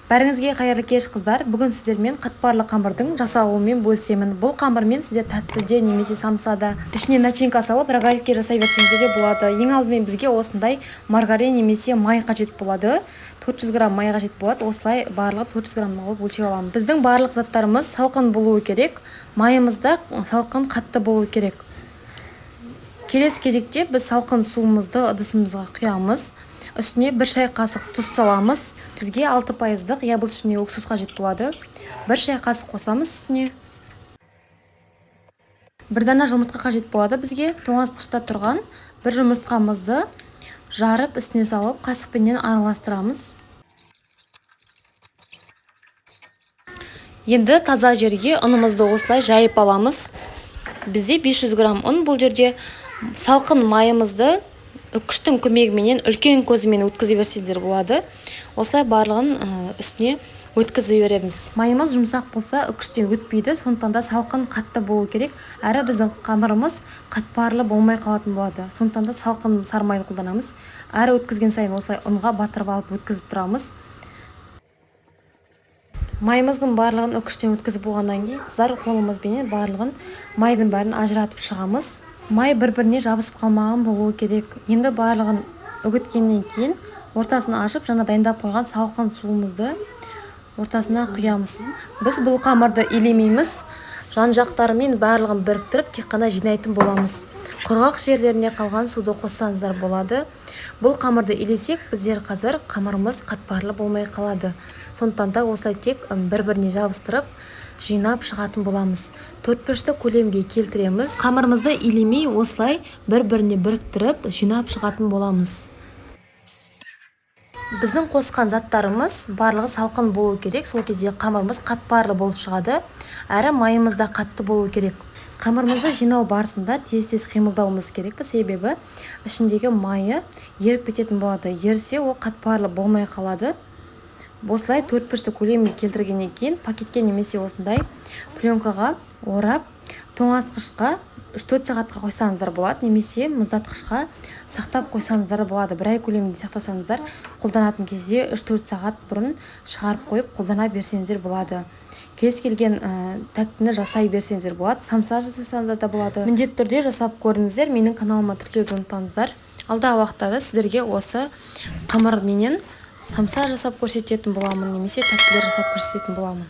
Бәріңізге қайырлы кеш қыздар. Бүгін сіздермен қатпарлы қамырдың жасалуымен бөлісемін. Бұл қамырмен сіздер тәттіде немесе самсада ішіне начинка салып рогаликке жасай берсеңіздер де болады. Ең алдымен бізге осындай маргарин немесе май қажет болады. 400 грамм май қажет болады. Осылай барлығы 400 грамм алып өлшеп аламыз. Біздің барлық заттарымыз салқын болуы керек. Майымыз да салқын қатты болуы керек. Келесі кезекте біз салқын суымызды ыдысымызға құямыз. Үстіне 1 шай қасық тұз саламыз. Бізге 6%-дық яблочный уксус қажет болады. 1 шай қасық қосамыз үстіне. 1 дана жұмыртқа қажет болады бізге. Тоңазытқышта тұрған 1 жұмыртқамызды жарып үстіне салып қасықпенен араластырамыз. Енді таза жерге ұнымызды осылай жайып аламыз. Бізде 500 грамм ұн, бұл жерде салқын майымызды үккіштің көмегіменен үлкен көзімен өткізе берсеңіздер болады. Осылай барлығын үстіне өткізіп береміз. Майымыз жұмсақ болса үккіштен өтпейді, сондықтан да салқын қатты болу керек. Әрі біздің қамырымыз қатпарлы болмай қалатын болады. Сондықтан да салқын сары майды қолданамыз. Әрі өткізген сайын осылай ұнға батырып алып өткізіп тұрамыз. Майымыздың барлығын үккіштен өткізіп болғаннан кейін қыздар қолымызбен барлығын майдың бәрін ажыратып шығамыз. Май бір-біріне жабысып қалмаған болуы керек. Енді барлығын үгіткеннен кейін ортасын ашып, жаңа дайындап қойған салқын суымызды ортасына құямыз. Біз бұл қамырды илемейміз. Жан-жақтарымен барлығын біріктіріп, тек қана жинайтын боламыз. Құрғақ жерлеріне қалған суды қоссаңыздар болады. Бұл қамырды илесек, біздер қазір қамырымыз қатпарлы болмай қалады. Сондықтан да осылай тек бір-біріне жабыстырып, жинап шығатын боламыз. 4-5-ті көлемге келтіреміз. Қамырымызды илемей осылай бір-біріне біріктіріп, жинап шығатын боламыз. Біздің қосқан заттарымыз барлығы салқын болу керек. Сол кезде қамырымыз қатпарлы болып шығады. Әрі майымыз да қатты болу керек. Қамырымызды жинау барысында тез-тез қимылдауымыз керек. Себебі ішіндегі майы еріп кететін болады. Ерсе ол қатпарлы болмай қалады. Осылай 4-5-ті көлемге келтіргеннен кейін пакетке немесе осындай пленкаға орап, тоңазытқышқа 3-4 сағатқа қойсаңыздар болады, немесе мұздатқышқа сақтап қойсаңыздар болады. 1 ай көлемінде сақтасаңыздар, қолданатын кезде 3-4 сағат бұрын шығарып қойып қолдана берсеңіздер болады. Кез келген тәттіні жасай берсеңіздер болады, самса жасасаңыздар да болады. Міндетті түрде жасап көріңіздер. Менің каналыма тіркелуді ұмытпаңыздар. Алдағы уақыттарда сіздерге осы қамырменен самса жасап көрсететін боламын, немесе тәттілер жасап көрсететін боламын.